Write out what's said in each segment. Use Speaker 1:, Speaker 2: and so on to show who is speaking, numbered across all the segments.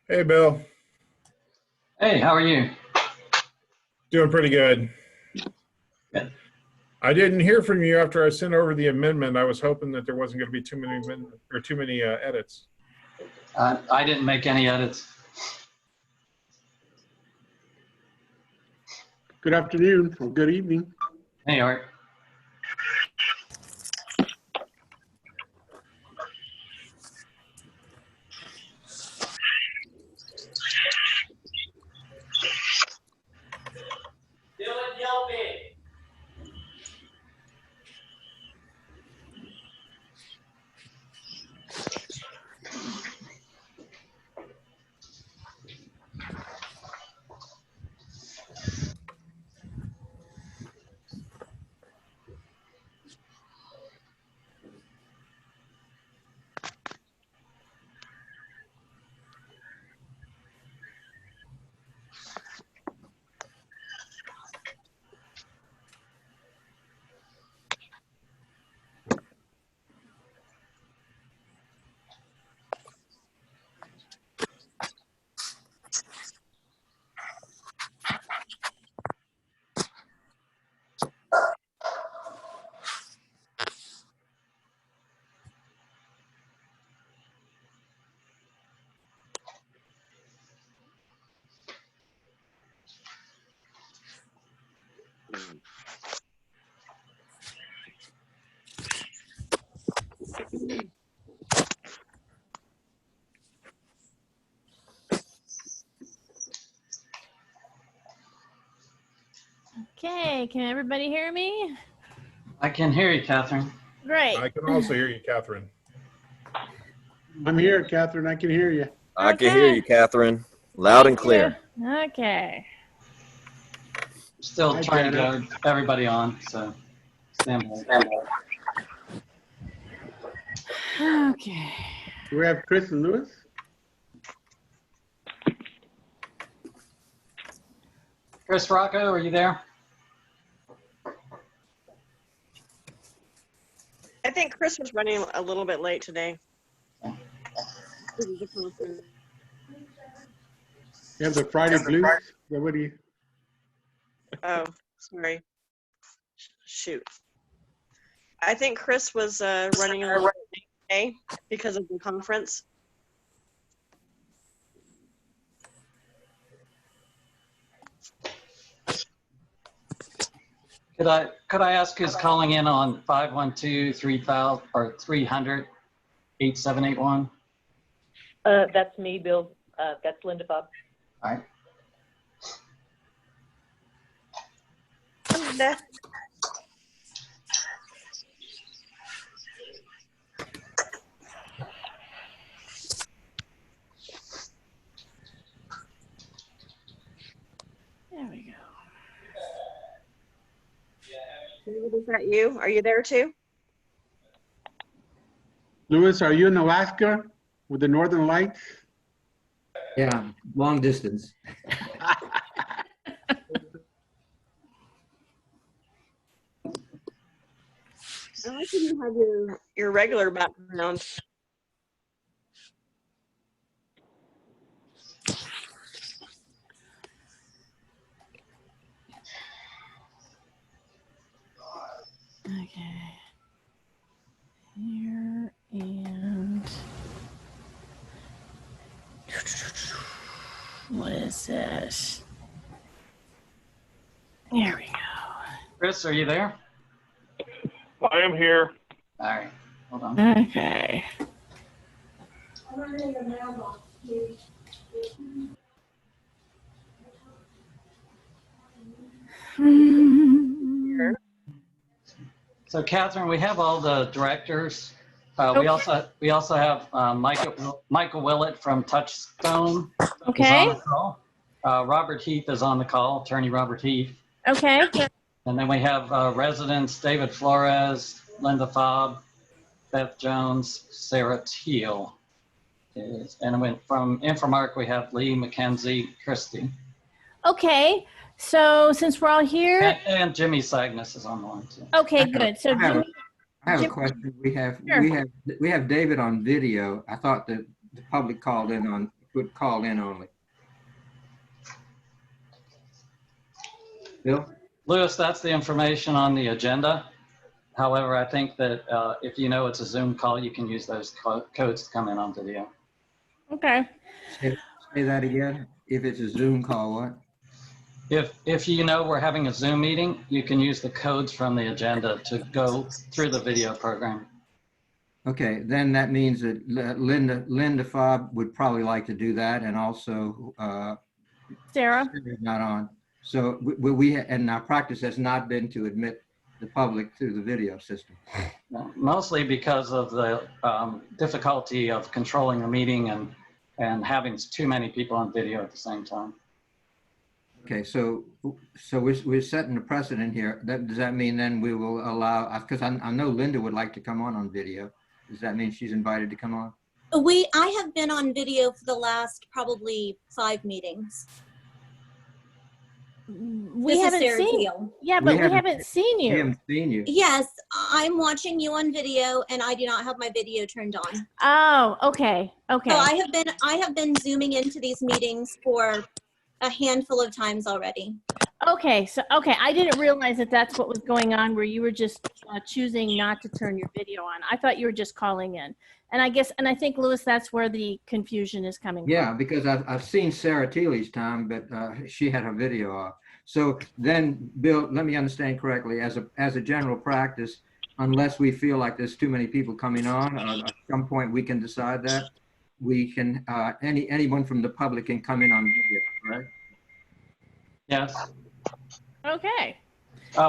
Speaker 1: Hey, Bill.
Speaker 2: Hey, how are you?
Speaker 1: Doing pretty good.
Speaker 2: Good.
Speaker 1: I didn't hear from you after I sent over the amendment. I was hoping that there wasn't going to be too many edits.
Speaker 2: I didn't make any edits.
Speaker 3: Good afternoon or good evening.
Speaker 2: Hey, Art.
Speaker 4: Okay, can everybody hear me?
Speaker 2: I can hear you, Catherine.
Speaker 4: Great.
Speaker 1: I can also hear you, Catherine.
Speaker 3: I'm here, Catherine. I can hear you.
Speaker 5: I can hear you, Catherine. Loud and clear.
Speaker 4: Okay.
Speaker 2: Still
Speaker 3: Hi,
Speaker 2: trying
Speaker 3: Janet.
Speaker 2: to get everybody on, so stand by.
Speaker 4: Okay.
Speaker 3: Do we have Chris and Lewis?
Speaker 2: Chris Rocco, are you there?
Speaker 6: I think Chris was running a little bit late today.
Speaker 3: You have the Friday blues? What do you?
Speaker 6: Oh, sorry. Shoot. I think Chris was running a little bit late today because of the conference.
Speaker 2: Could I ask who's calling in on 512-3000 or 300-8781?
Speaker 7: That's me, Bill. That's Linda Bob.
Speaker 2: All right.
Speaker 6: Linda.
Speaker 4: There we go.
Speaker 6: Is that you? Are you there too?
Speaker 3: Lewis, are you in Alaska with the Northern Lights?
Speaker 8: Yeah, long distance.
Speaker 6: I like when you have your regular background.
Speaker 4: Okay. Here and what is this? There we go.
Speaker 2: Chris, are you there?
Speaker 1: I am here.
Speaker 2: All right. Hold on.
Speaker 4: Okay.
Speaker 2: So, Catherine, we have all the directors. We
Speaker 4: Okay.
Speaker 2: also have Michael Willett from Touchstone.
Speaker 4: Okay.
Speaker 2: Is on the call. Robert Heath is on the call, Attorney Robert Heath.
Speaker 4: Okay.
Speaker 2: And then we have residents David Flores, Linda Fabre, Beth Jones, Sarah Teal. And then from Infomark, we have Lee, Mackenzie, Christie.
Speaker 4: Okay. So since we're all here,
Speaker 2: And Jimmy Sagnas is on the line too.
Speaker 4: okay, good. So
Speaker 8: I have
Speaker 4: Jimmy,
Speaker 8: a
Speaker 4: Jim-
Speaker 8: question.
Speaker 4: Sure.
Speaker 8: We have David on video. I thought that the public called in on, would call in only. Bill?
Speaker 2: Louis, that's the information on the agenda. However, I think that if you know it's a Zoom call, you can use those codes to come in on video.
Speaker 4: Okay.
Speaker 8: Say that again. If it's a Zoom call, what?
Speaker 2: If you know we're having a Zoom meeting, you can use the codes from the agenda to go through the video program.
Speaker 8: Okay, then that means that Linda Fabre would probably like to do that, and also
Speaker 4: Sarah?
Speaker 8: Sarah's not on. So we and our practice has not been to admit the public through the video system.
Speaker 2: Mostly because of the difficulty of controlling the meeting and having too many people on video at the same time.
Speaker 8: Okay, so we're setting a precedent here. Does that mean then we will allow, because I know Linda would like to come on video. Does that mean she's invited to come on?
Speaker 9: I have been on video for the last probably 5 meetings.
Speaker 4: We
Speaker 9: This is
Speaker 4: haven't
Speaker 9: Sarah
Speaker 4: seen
Speaker 9: Teal.
Speaker 4: Yeah, but we haven't seen
Speaker 8: We
Speaker 4: you.
Speaker 8: haven't seen you.
Speaker 9: Yes, I'm watching you on video and I do not have my video turned on.
Speaker 4: Oh, okay. Okay.
Speaker 9: So I have been zooming into these meetings for a handful of times already.
Speaker 4: Okay. So, okay. I didn't realize that that's what was going on, where you were just choosing not to turn your video on. I thought you were just calling in. And I think, Louis, that's where the confusion is coming
Speaker 8: Yeah,
Speaker 4: from.
Speaker 8: because I've seen Sarah Teely's time, but she had her video off. So then, Bill, let me understand correctly. As a general practice, unless we feel like there's too many people coming on, at some point we can decide that we can anyone from the public can come in on video, right?
Speaker 2: Yes.
Speaker 4: Okay.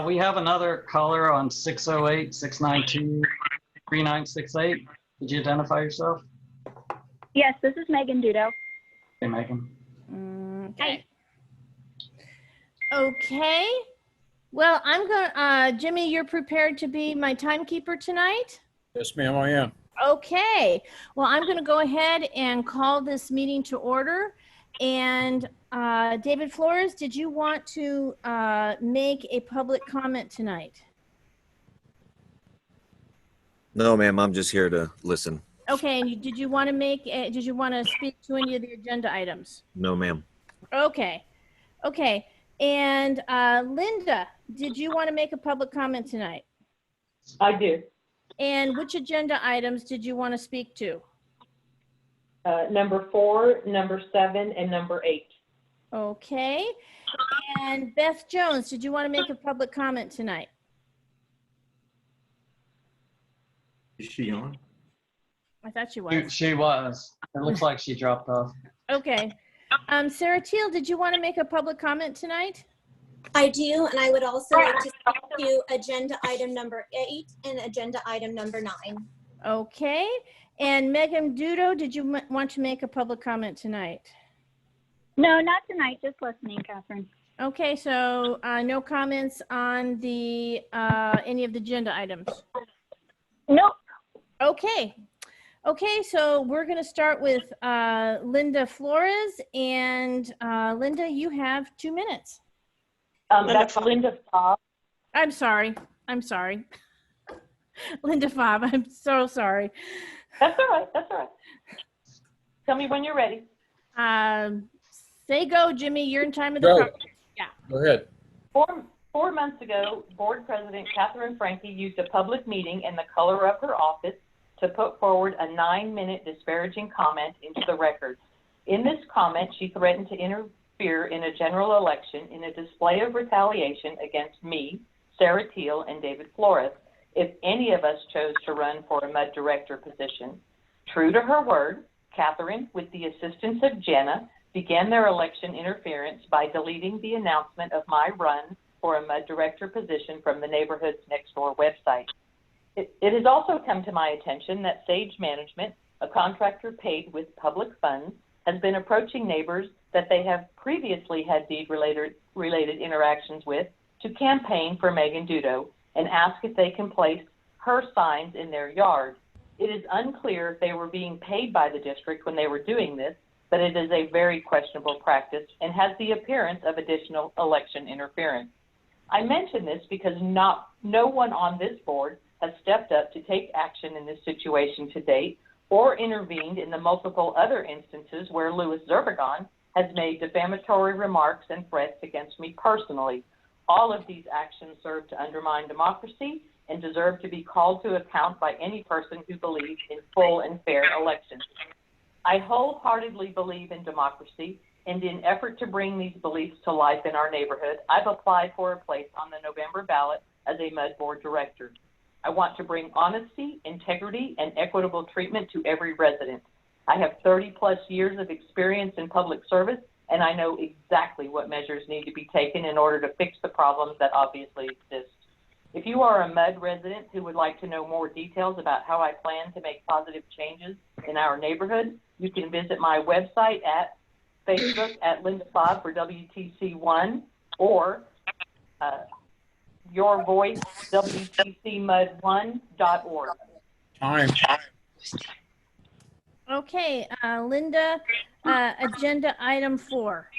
Speaker 2: We have another caller on 608-692-3968. Did you identify yourself?
Speaker 10: Yes, this is Megan Dudo.
Speaker 2: Hey, Megan.
Speaker 4: Okay. Okay. Well, I'm going, Jimmy, you're prepared to be my timekeeper tonight?
Speaker 1: Yes, ma'am, I am.
Speaker 4: Okay. Well, I'm going to go ahead and call this meeting to order. And David Flores, did you want to make a public comment tonight?
Speaker 5: No, ma'am, I'm just here to listen.
Speaker 4: Okay. And did you want to speak to any of the agenda items?
Speaker 5: No, ma'am.
Speaker 4: Okay. Okay. And Linda, did you want to make a public comment tonight?
Speaker 7: I do.
Speaker 4: And which agenda items did you want to speak to?
Speaker 7: Number 4, number 7, and number 8.
Speaker 4: Okay. And Beth Jones, did you want to make a public comment tonight?
Speaker 8: Is she on?
Speaker 4: I thought she was.
Speaker 2: She was. It looks like she dropped off.
Speaker 4: Okay. Sarah Teal, did you want to make a public comment tonight?
Speaker 9: I do, and I would also like to speak to agenda item number 8 and agenda item number 9.
Speaker 4: Okay. And Megan Dudo, did you want to make a public comment tonight?
Speaker 10: No, not tonight, just listening, Catherine.
Speaker 4: Okay, so no comments on the any of the agenda items?
Speaker 10: Nope.
Speaker 4: Okay. Okay, so we're going to start with Linda Flores, and Linda, you have 2 minutes.
Speaker 7: That's Linda Fabre.
Speaker 4: I'm sorry. Linda Fabre, I'm so sorry.
Speaker 7: That's all right. That's all right. Tell me when you're ready.
Speaker 4: Say go, Jimmy. You're in time of the
Speaker 1: Go.
Speaker 4: program. Yeah.
Speaker 1: Go ahead.
Speaker 7: 4 months ago, Board President Catherine Franke used a public meeting in the color of her office to put forward a 9-minute disparaging comment into the record. In this comment, she threatened to interfere in a general election in a display of retaliation against me, Sarah Teal, and David Flores if any of us chose to run for a MUD director position. True to her word, Catherine, with the assistance of Jenna, began their election interference by deleting the announcement of my run for a MUD director position from the Neighborhoods Next Door website. It has also come to my attention that Sage Management, a contractor paid with public funds, has been approaching neighbors that they have previously had deed-related interactions with to campaign for Megan Dudo and ask if they can place her signs in their yard. It is unclear if they were being paid by the district when they were doing this, but it is a very questionable practice and has the appearance of additional election interference. I mention this because no one on this board has stepped up to take action in this situation to date or intervened in the multiple other instances where Louis Zerbagon has made defamatory remarks and threats against me personally. All of these actions serve to undermine democracy and deserve to be called to account by any person who believes in full and fair elections. I wholeheartedly believe in democracy, and in effort to bring these beliefs to life in our neighborhood, I've applied for a place on the November ballot as a MUD board director. I want to bring honesty, integrity, and equitable treatment to every resident. I have 30+ years of experience in public service, and I know exactly what measures need to be taken in order to fix the problems that obviously exist. If you are a MUD resident who would like to know more details about how I plan to make positive changes in our neighborhood, you can visit my website at Facebook at Linda Fabre for WTC1 or your voice, WTCMUD1.org.
Speaker 1: Time.
Speaker 4: Okay, Linda, agenda item 4.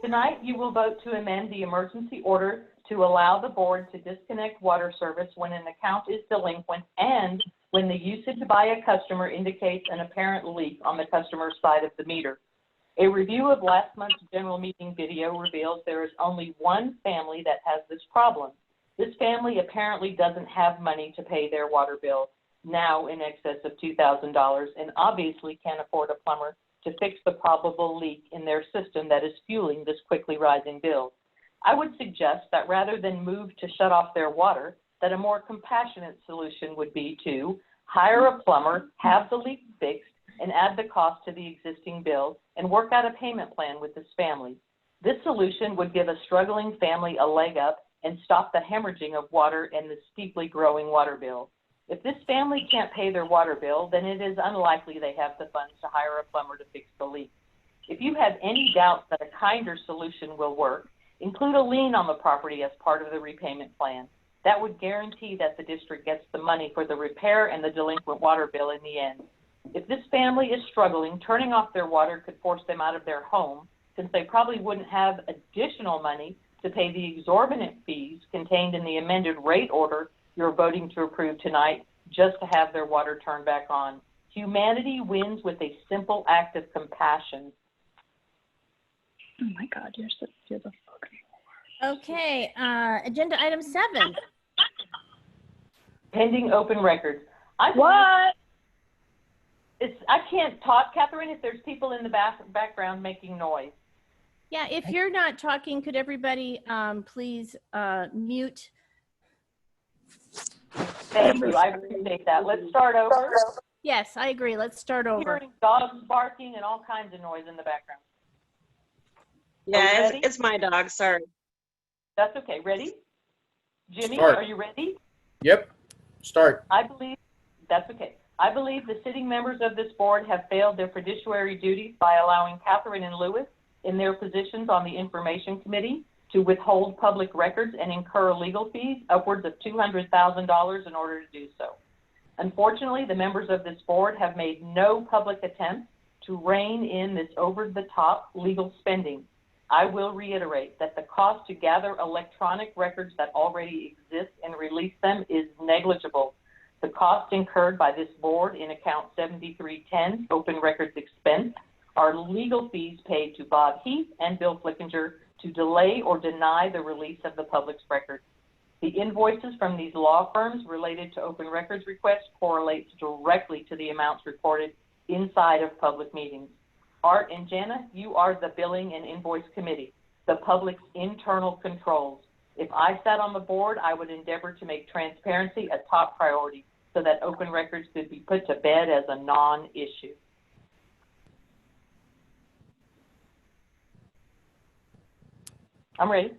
Speaker 7: Tonight, you will vote to amend the emergency order to allow the board to disconnect water service when an account is delinquent and when the usage by a customer indicates an apparent leak on the customer's side of the meter. A review of last month's general meeting video reveals there is only one family that has this problem. This family apparently doesn't have money to pay their water bill, now in excess of $2,000, and obviously can't afford a plumber to fix the probable leak in their system that is fueling this quickly rising bill. I would suggest that rather than move to shut off their water, that a more compassionate solution would be to hire a plumber, have the leak fixed, and add the cost to the existing bill and work out a payment plan with this family. This solution would give a struggling family a leg up and stop the hemorrhaging of water and the steeply growing water bill. If this family can't pay their water bill, then it is unlikely they have the funds to hire a plumber to fix the leak. If you have any doubts that a kinder solution will work, include a lien on the property as part of the repayment plan. That would guarantee that the district gets the money for the repair and the delinquent water bill in the end. If this family is struggling, turning off their water could force them out of their home, since they probably wouldn't have additional money to pay the exorbitant fees contained in the amended rate order you're voting to approve tonight just to have their water turned back on. Humanity wins with a simple act of compassion.
Speaker 10: Oh my God, you're the fucking.
Speaker 4: Okay, agenda item 7.
Speaker 7: Pending open records. I can't talk, Catherine, if there's people in the background making noise.
Speaker 4: Yeah, if you're not talking, could everybody please mute?
Speaker 7: Thank you, I appreciate that. Let's start over.
Speaker 4: Yes, I agree. Let's start over.
Speaker 7: Hearing dogs barking and all kinds of noise in the background.
Speaker 6: Yeah, it's my dog, sorry.
Speaker 7: That's okay. Ready? Jimmy,
Speaker 1: Start.
Speaker 7: Are you ready?
Speaker 1: Yep. Start.
Speaker 7: That's okay. I believe the sitting members of this board have failed their fiduciary duties by allowing Catherine and Louis in their positions on the Information Committee to withhold public records and incur legal fees upwards of $200,000 in order to do so. Unfortunately, the members of this board have made no public attempt to rein in this over-the-top legal spending. I will reiterate that the cost to gather electronic records that already exist and release them is negligible. The cost incurred by this board in account 7310, open records expense, are legal fees paid to Bob Heath and Bill Flickinger to delay or deny the release of the public's records. The invoices from these law firms related to open records requests correlates directly to the amounts reported inside of public meetings. Art and Jana, you are the billing and invoice committee, the public's internal controls. If I sat on the board, I would endeavor to make transparency a top priority so that open records could be put to bed as a non-issue. I'm ready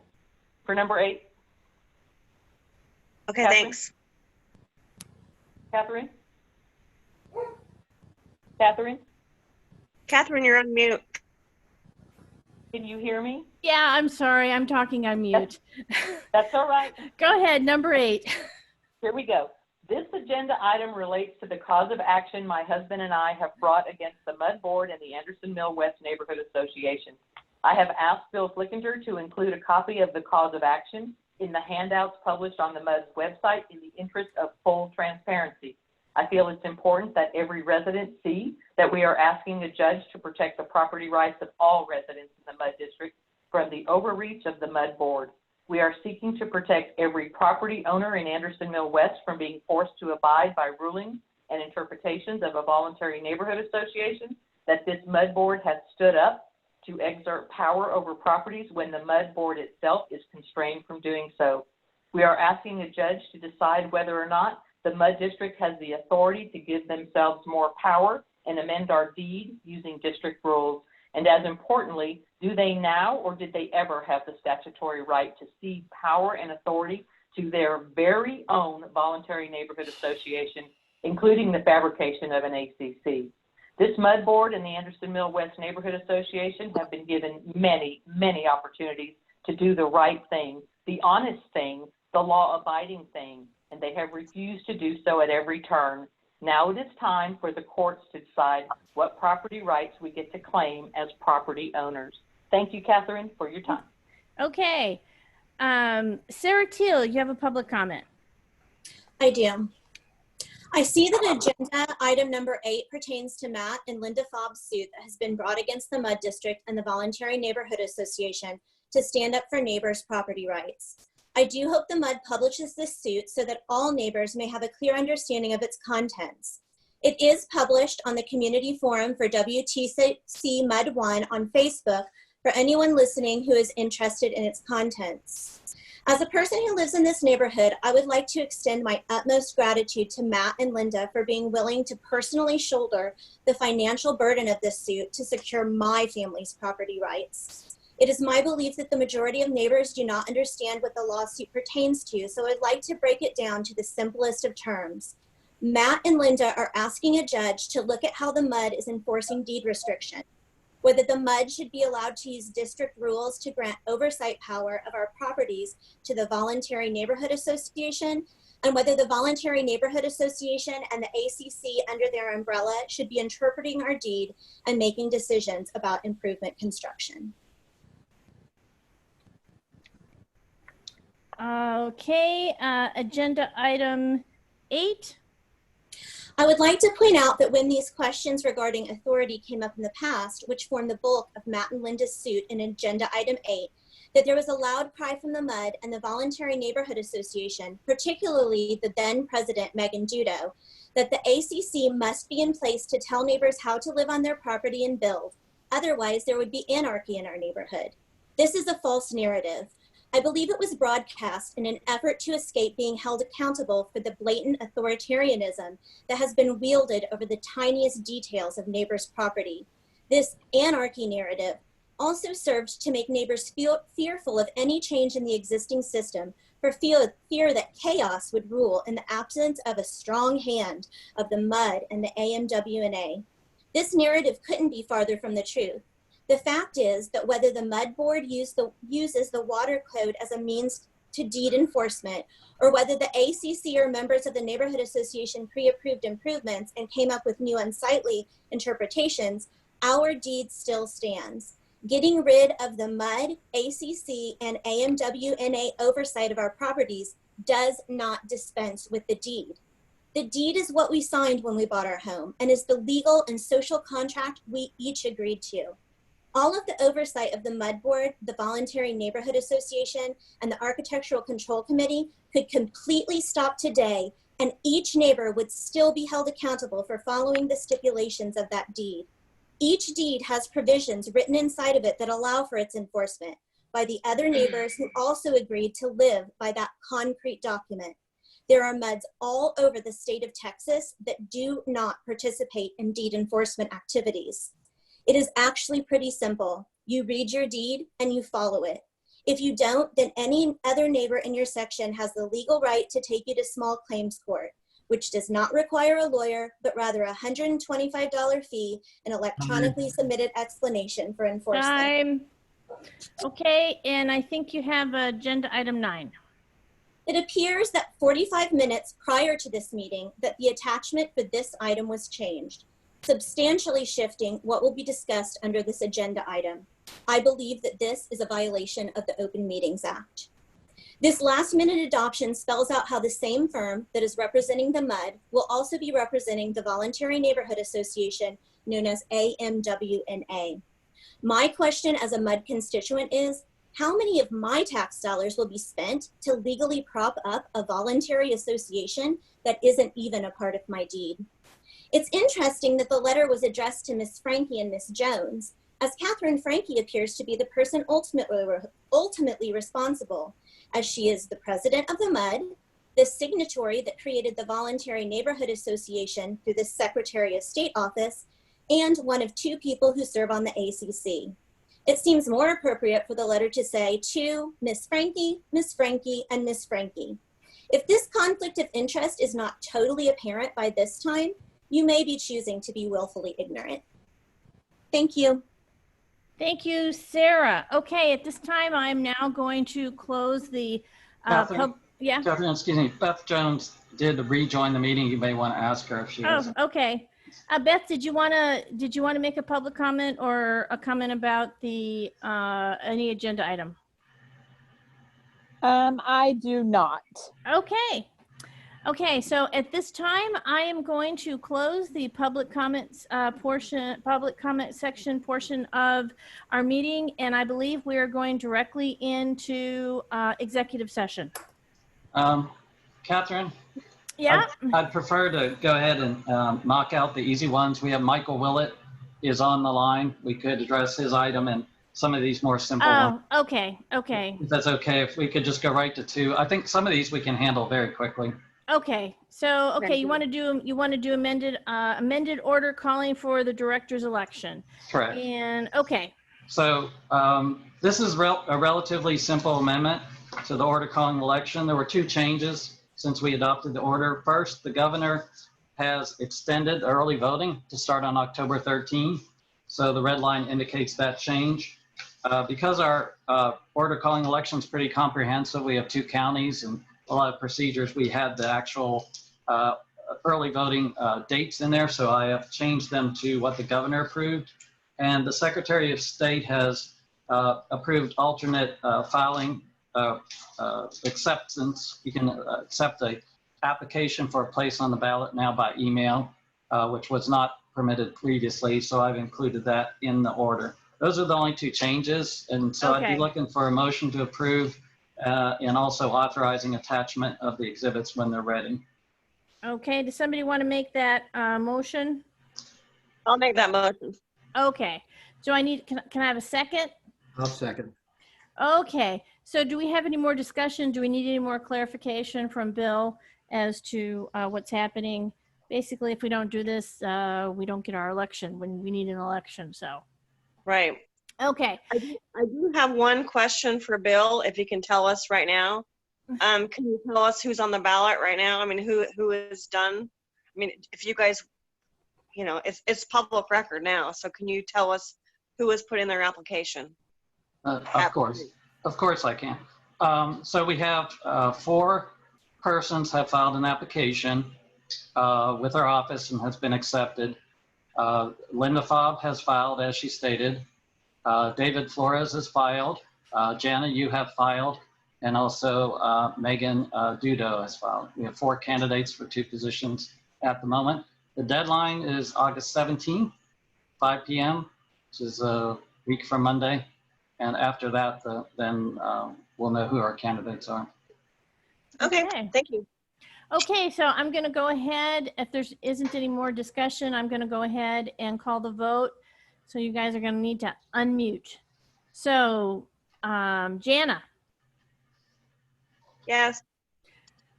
Speaker 7: for number 8.
Speaker 6: Okay,
Speaker 7: Catherine?
Speaker 6: thanks.
Speaker 7: Catherine? Catherine?
Speaker 6: Catherine, you're on mute.
Speaker 7: Can you hear me?
Speaker 4: Yeah, I'm sorry. I'm talking on mute.
Speaker 7: That's all right.
Speaker 4: Go ahead, number 8.
Speaker 7: Here we go. This agenda item relates to the cause of action my husband and I have brought against the MUD Board and the Anderson Mill West Neighborhood Association. I have asked Bill Flickinger to include a copy of the cause of action in the handouts published on the MUD's website in the interest of full transparency. I feel it's important that every resident see that we are asking a judge to protect the property rights of all residents in the MUD district from the overreach of the MUD board. We are seeking to protect every property owner in Anderson Mill West from being forced to abide by rulings and interpretations of a voluntary neighborhood association, that this MUD board has stood up to exert power over properties when the MUD board itself is constrained from doing so. We are asking a judge to decide whether or not the MUD district has the authority to give themselves more power and amend our deed using district rules. And as importantly, do they now or did they ever have the statutory right to cede power and authority to their very own voluntary neighborhood association, including the fabrication of an ACC? This MUD board and the Anderson Mill West Neighborhood Association have been given many, many opportunities to do the right thing, the honest thing, the law-abiding thing, and they have refused to do so at every turn. Now it is time for the courts to decide what property rights we get to claim as property owners. Thank you, Catherine, for your time.
Speaker 4: Okay. Sarah Teal, you have a public comment.
Speaker 9: I do. I see that agenda item number 8 pertains to Matt and Linda Fabre's suit that has been brought against the MUD District and the Voluntary Neighborhood Association to stand up for neighbors' property rights. I do hope the MUD publishes this suit so that all neighbors may have a clear understanding of its contents. It is published on the community forum for WTCMUD 1 on Facebook for anyone listening who is interested in its contents. As a person who lives in this neighborhood, I would like to extend my utmost gratitude to Matt and Linda for being willing to personally shoulder the financial burden of this suit to secure my family's property rights. It is my belief that the majority of neighbors do not understand what the lawsuit pertains to, so I'd like to break it down to the simplest of terms. Matt and Linda are asking a judge to look at how the MUD is enforcing deed restriction, whether the MUD should be allowed to use district rules to grant oversight power of our properties to the Voluntary Neighborhood Association, and whether the Voluntary Neighborhood Association and the ACC under their umbrella should be interpreting our deed and making decisions about improvement construction.
Speaker 4: Okay, agenda item 8.
Speaker 9: I would like to point out that when these questions regarding authority came up in the past, which formed the bulk of Matt and Linda's suit in agenda item 8, that there was a loud cry from the MUD and the Voluntary Neighborhood Association, particularly the then president, Megan Dudo, that the ACC must be in place to tell neighbors how to live on their property and build. Otherwise, there would be anarchy in our neighborhood. This is a false narrative. I believe it was broadcast in an effort to escape being held accountable for the blatant authoritarianism that has been wielded over the tiniest details of neighbors' property. This anarchy narrative also served to make neighbors feel fearful of any change in the existing system, for fear that chaos would rule in the absence of a strong hand of the MUD and the AMWNA. This narrative couldn't be farther from the truth. The fact is that whether the MUD board uses the water code as a means to deed enforcement, or whether the ACC or members of the neighborhood association pre-approved improvements and came up with new unsightly interpretations, our deed still stands. Getting rid of the MUD, ACC, and AMWNA oversight of our properties does not dispense with the deed. The deed is what we signed when we bought our home and is the legal and social contract we each agreed to. All of the oversight of the MUD board, the Voluntary Neighborhood Association, and the Architectural Control Committee could completely stop today, and each neighbor would still be held accountable for following the stipulations of that deed. Each deed has provisions written inside of it that allow for its enforcement by the other neighbors who also agreed to live by that concrete document. There are MUDs all over the state of Texas that do not participate in deed enforcement activities. It is actually pretty simple. You read your deed and you follow it. If you don't, then any other neighbor in your section has the legal right to take you to small claims court, which does not require a lawyer, but rather a $125 fee and electronically submitted explanation for enforcement.
Speaker 4: Time. Okay, and I think you have agenda item 9.
Speaker 9: It appears that 45 minutes prior to this meeting that the attachment for this item was changed, substantially shifting what will be discussed under this agenda item. I believe that this is a violation of the Open Meetings Act. This last-minute adoption spells out how the same firm that is representing the MUD will also be representing the Voluntary Neighborhood Association, known as AMWNA. My question as a MUD constituent is, how many of my tax dollars will be spent to legally prop up a voluntary association that isn't even a part of my deed? It's interesting that the letter was addressed to Ms. Frankie and Ms. Jones, as Catherine Frankie appears to be the person ultimately responsible, as she is the president of the MUD, the signatory that created the Voluntary Neighborhood Association through the Secretary of State office, and one of 2 people who serve on the ACC. It seems more appropriate for the letter to say to Ms. Frankie, and Ms. Frankie. If this conflict of interest is not totally apparent by this time, you may be choosing to be willfully ignorant. Thank you.
Speaker 4: Thank you, Sarah. Okay, at this time, I'm now going to close the,
Speaker 2: Catherine,
Speaker 4: yeah?
Speaker 2: Catherine, excuse me, Beth Jones did rejoin the meeting. You may want to ask her if she has.
Speaker 4: Oh, okay. Beth, did you want to make a public comment or a comment about the, any agenda item?
Speaker 11: I do not.
Speaker 4: Okay. Okay, so at this time, I am going to close the public comments public comment section portion of our meeting, and I believe we are going directly into executive session.
Speaker 2: Catherine?
Speaker 4: Yeah?
Speaker 2: I'd prefer to go ahead and knock out the easy ones. We have Michael Willett is on the line. We could address his item and some of these more simple ones.
Speaker 4: Oh, okay, okay.
Speaker 2: If that's okay, if we could just go right to 2. I think some of these we can handle very quickly.
Speaker 4: Okay, so, okay, you want to do amended order calling for the director's election.
Speaker 2: Correct.
Speaker 4: And, okay.
Speaker 2: So this is a relatively simple amendment to the order calling election. There were 2 changes since we adopted the order. First, the governor has extended early voting to start on October 13. So the red line indicates that change. Because our order calling election is pretty comprehensive, we have 2 counties and a lot of procedures. We had the actual early voting dates in there, so I have changed them to what the governor approved. And the Secretary of State has approved alternate filing acceptance. You can accept a application for a place on the ballot now by email, which was not permitted previously, so I've included that in the order. Those are the only 2 changes, and so
Speaker 4: Okay.
Speaker 2: I'd be looking for a motion to approve and also authorizing attachment of the exhibits when they're ready.
Speaker 4: Okay, does somebody want to make that motion?
Speaker 6: I'll make that motion.
Speaker 4: Okay, so can I have a second?
Speaker 8: I'll second.
Speaker 4: Okay, so do we have any more discussion? Do we need any more clarification from Bill as to what's happening? Basically, if we don't do this, we don't get our election when we need an election, so.
Speaker 6: Right.
Speaker 4: Okay,
Speaker 6: I do have one question for Bill, if he can tell us right now. Can you tell us who's on the ballot right now? I mean, who is done? I mean, if you guys, you know, it's public record now, so can you tell us who has put in their application?
Speaker 2: Of course I can. So we have 4 persons have filed an application with our office and has been accepted. Linda Fabre has filed, as she stated. David Flores has filed. Jana, you have filed. And also Megan Dudo has filed. We have 4 candidates for 2 positions at the moment. The deadline is August 17th, 5 p.m., which is a week from Monday. And after that, then we'll know who our candidates are.
Speaker 6: Okay,
Speaker 4: Okay.
Speaker 6: thank you.
Speaker 4: okay, so I'm going to go ahead, if there isn't any more discussion, I'm going to go ahead and call the vote. So you guys are going to need to unmute. So, Jana,
Speaker 6: Yes.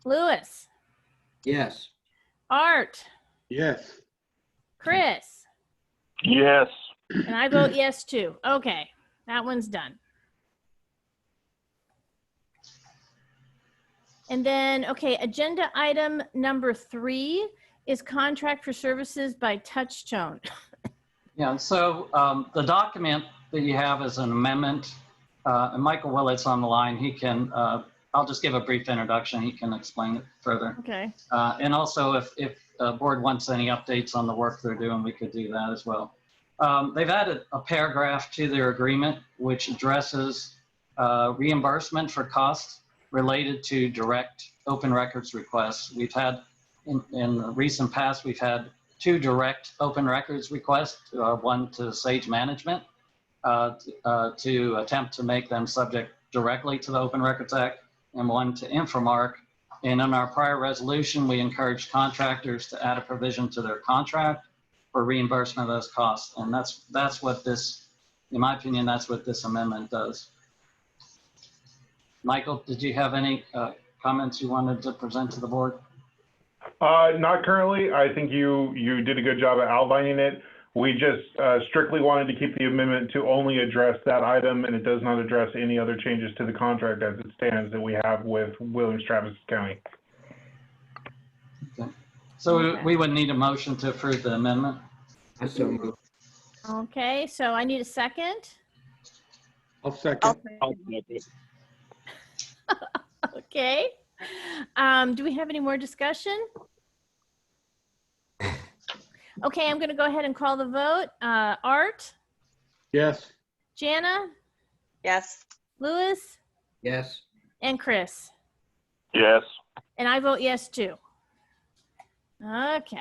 Speaker 4: Lewis,
Speaker 8: Yes.
Speaker 4: Art,
Speaker 3: Yes.
Speaker 4: Chris,
Speaker 12: Yes.
Speaker 4: and I vote yes too. Okay, that one's done. And then, okay, agenda item number 3 is contract for services by Touchstone.
Speaker 2: Yeah, so the document that you have is an amendment, and Michael Willett's on the line. He can, I'll just give a brief introduction. He can explain it further.
Speaker 4: Okay.
Speaker 2: And also if the board wants any updates on the work they're doing, we could do that as well. They've added a paragraph to their agreement, which addresses reimbursement for costs related to direct open records requests. We've had, in the recent past, we've had 2 direct open records requests, one to Sage Management to attempt to make them subject directly to the Open Records Act, and one to Infomark. And in our prior resolution, we encouraged contractors to add a provision to their contract for reimbursement of those costs. And that's what this, in my opinion, that's what this amendment does. Michael, did you have any comments you wanted to present to the board?
Speaker 1: Not currently. I think you did a good job at outlining it. We just strictly wanted to keep the amendment to only address that item, and it does not address any other changes to the contract as it stands that we have with Williamson-Travis County.
Speaker 2: Okay. So we would need a motion to approve the amendment.
Speaker 8: I so move.
Speaker 4: Okay, so I need a second.
Speaker 3: I'll second.
Speaker 4: Okay. Do we have any more discussion? Okay, I'm going to go ahead and call the vote. Art,
Speaker 3: Yes.
Speaker 4: Jana,
Speaker 6: Yes.
Speaker 4: Louis,
Speaker 8: Yes.
Speaker 4: and Chris.
Speaker 11: Yes.
Speaker 4: And I vote yes too. Okay.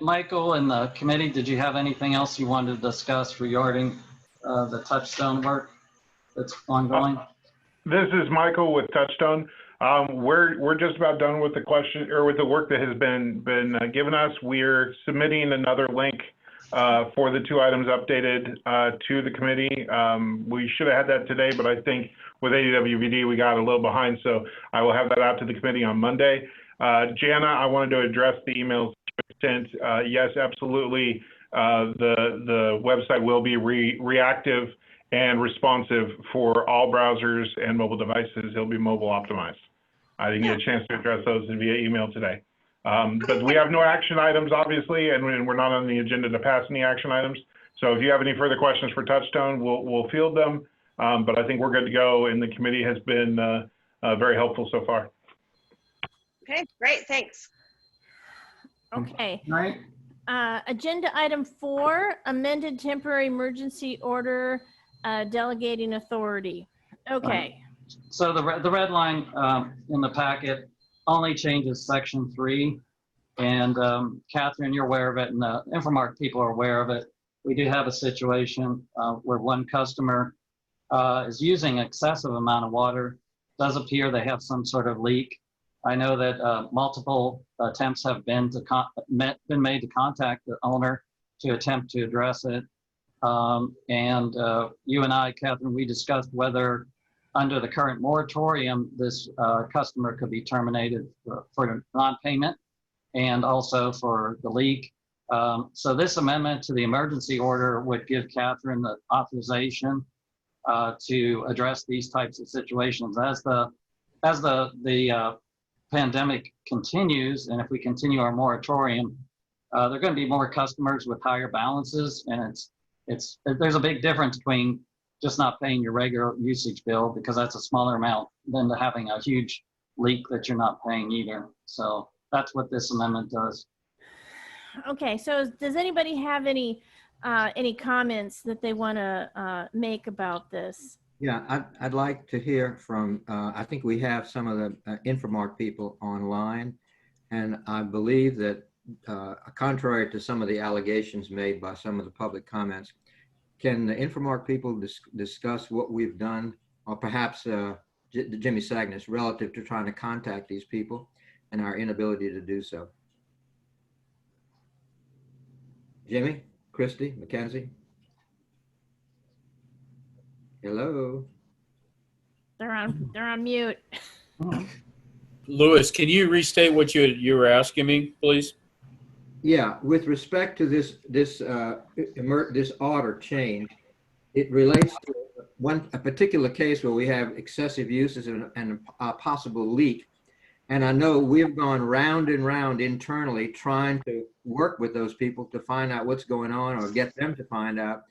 Speaker 2: Michael and the committee, did you have anything else you wanted to discuss regarding the Touchstone work that's ongoing?
Speaker 1: This is Michael with Touchstone. We're just about done with the question or with the work that has been given us. We're submitting another link for the 2 items updated to the committee. We should have had that today, but I think with ADWVD we got a little behind, so I will have that out to the committee on Monday. Jana, I wanted to address the emails sent. Yes, absolutely. The website will be reactive and responsive for all browsers and mobile devices. It'll be mobile optimized. I didn't get a chance to address those via email today. But we have no action items, obviously, and we're not on the agenda to pass any action items. So if you have any further questions for Touchstone, we'll field them. But I think we're good to go, and the committee has been very helpful so far.
Speaker 6: Okay, great, thanks.
Speaker 4: Okay.
Speaker 2: Right.
Speaker 4: Agenda item 4, amended temporary emergency order delegating authority. Okay.
Speaker 2: So the red line in the packet only changes section 3. And Catherine, you're aware of it, and the Infomark people are aware of it. We do have a situation where one customer is using excessive amount of water. It does appear they have some sort of leak. I know that multiple attempts have been made to contact the owner to attempt to address it. And you and I, Catherine, we discussed whether under the current moratorium, this customer could be terminated for non-payment and also for the leak. So this amendment to the emergency order would give Catherine the authorization to address these types of situations. As the pandemic continues, and if we continue our moratorium, there are going to be more customers with higher balances, and there's a big difference between just not paying your regular usage bill, because that's a smaller amount, than to having a huge leak that you're not paying either. So that's what this amendment does.
Speaker 4: Okay, so does anybody have any comments that they want to make about this?
Speaker 8: Yeah, I'd like to hear from, I think we have some of the Infomark people online, and I believe that contrary to some of the allegations made by some of the public comments, can the Infomark people discuss what we've done, or perhaps Jimmy Sagnas, relative to trying to contact these people and our inability to do so? Jimmy, Christy, Mackenzie? Hello?
Speaker 4: They're on mute.
Speaker 12: Louis, can you restate what you were asking me, please?
Speaker 8: Yeah, with respect to this order change, it relates to a particular case where we have excessive uses and a possible leak. And I know we've gone round and round internally trying to work with those people to find out what's going on or get them to find out.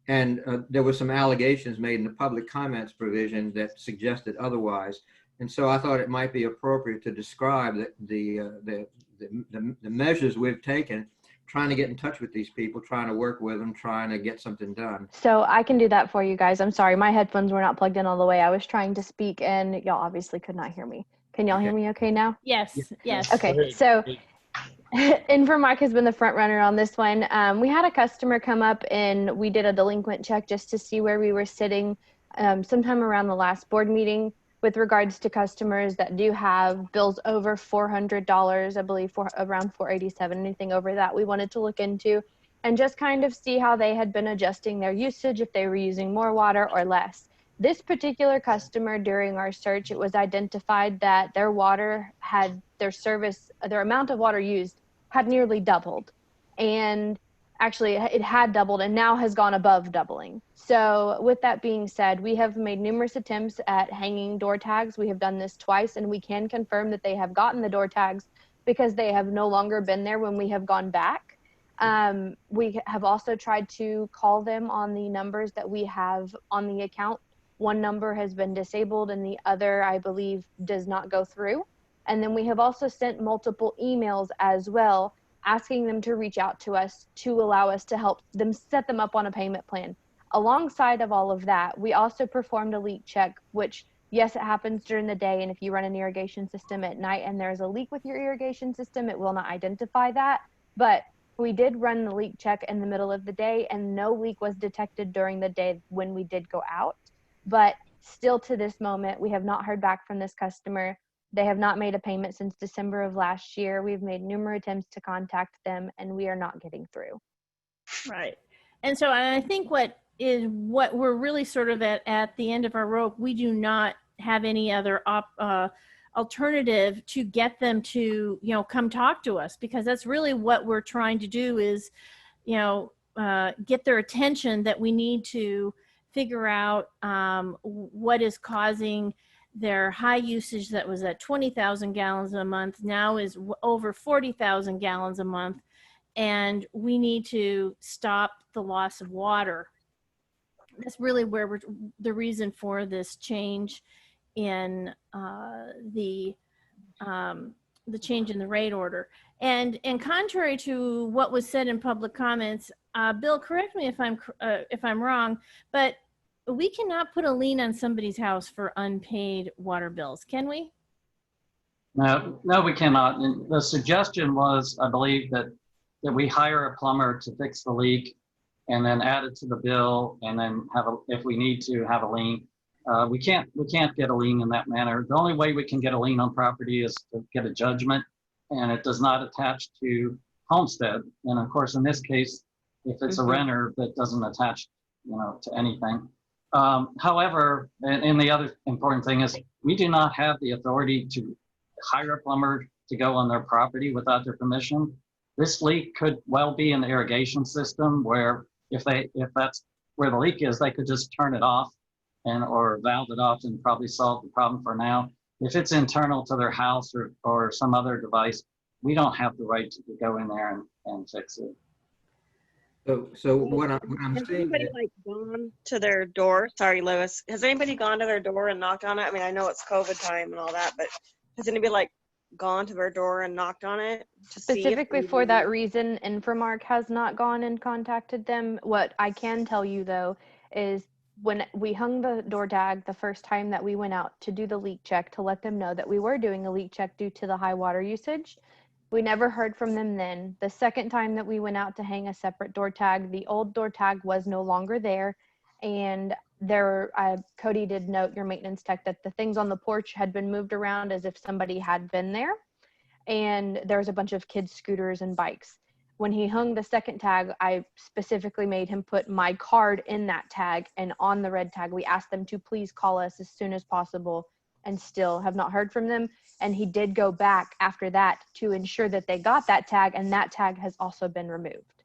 Speaker 8: And there were some allegations made in the public comments provision that suggested otherwise. And so I thought it might be appropriate to describe the measures we've taken trying to get in touch with these people, trying to work with them, trying to get something done.
Speaker 11: So I can do that for you guys. I'm sorry, my headphones were not plugged in all the way. I was trying to speak and y'all obviously could not hear me. Can y'all hear me okay now?
Speaker 4: Yes, yes.
Speaker 11: Okay, so Infomark has been the front runner on this one. We had a customer come up and we did a delinquent check just to see where we were sitting sometime around the last board meeting with regards to customers that do have bills over $400, I believe around $487, anything over that we wanted to look into and just kind of see how they had been adjusting their usage, if they were using more water or less. This particular customer, during our search, it was identified that their water had their amount of water used had nearly doubled. And actually it had doubled and now has gone above doubling. So with that being said, we have made numerous attempts at hanging door tags. We have done this twice and we can confirm that they have gotten the door tags because they have no longer been there when we have gone back. We have also tried to call them on the numbers that we have on the account. One number has been disabled and the other, I believe, does not go through. And then we have also sent multiple emails as well, asking them to reach out to us to allow us to help them set them up on a payment plan. Alongside of all of that, we also performed a leak check, which, yes, it happens during the day. And if you run an irrigation system at night and there's a leak with your irrigation system, it will not identify that. But we did run the leak check in the middle of the day and no leak was detected during the day when we did go out. But still to this moment, we have not heard back from this customer. They have not made a payment since December of last year. We've made numerous attempts to contact them and we are not getting through.
Speaker 4: Right. And so I think what we're really sort of at the end of our rope, we do not have any other alternative to get them to, come talk to us, because that's really what we're trying to do is, get their attention that we need to figure out what is causing their high usage that was at 20,000 gallons a month now is over 40,000 gallons a month. And we need to stop the loss of water. That's really where the reason for this change in the change in the rate order. And contrary to what was said in public comments, Bill, correct me if I'm wrong, but we cannot put a lien on somebody's house for unpaid water bills, can we?
Speaker 2: No, we cannot. And the suggestion was, I believe, that we hire a plumber to fix the leak and then add it to the bill and then if we need to have a lien. We can't get a lien in that manner. The only way we can get a lien on property is to get a judgment, and it does not attach to homestead. And of course, in this case, if it's a renter, that doesn't attach, to anything. However, and the other important thing is we do not have the authority to hire a plumber to go on their property without their permission. This leak could well be in the irrigation system where if that's where the leak is, they could just turn it off or valve it off and probably solve the problem for now. If it's internal to their house or some other device, we don't have the right to go in there and fix it.
Speaker 8: So what I'm
Speaker 6: Has
Speaker 8: saying
Speaker 6: anybody gone to their door? Sorry, Lois. Has anybody gone to their door and knocked on it? I mean, I know it's COVID time and all that, but has anybody gone to their door and knocked on it to
Speaker 11: Specifically for that reason, Infomark has not gone and contacted them. What I can tell you though is when we hung the door tag the first time that we went out to do the leak check to let them know that we were doing a leak check due to the high water usage, we never heard from them then. The second time that we went out to hang a separate door tag, the old door tag was no longer there. And Cody did note, your maintenance tech, that the things on the porch had been moved around as if somebody had been there. And there was a bunch of kids' scooters and bikes. When he hung the second tag, I specifically made him put my card in that tag, and on the red tag, we asked them to please call us as soon as possible, and still have not heard from them. And he did go back after that to ensure that they got that tag, and that tag has also been removed.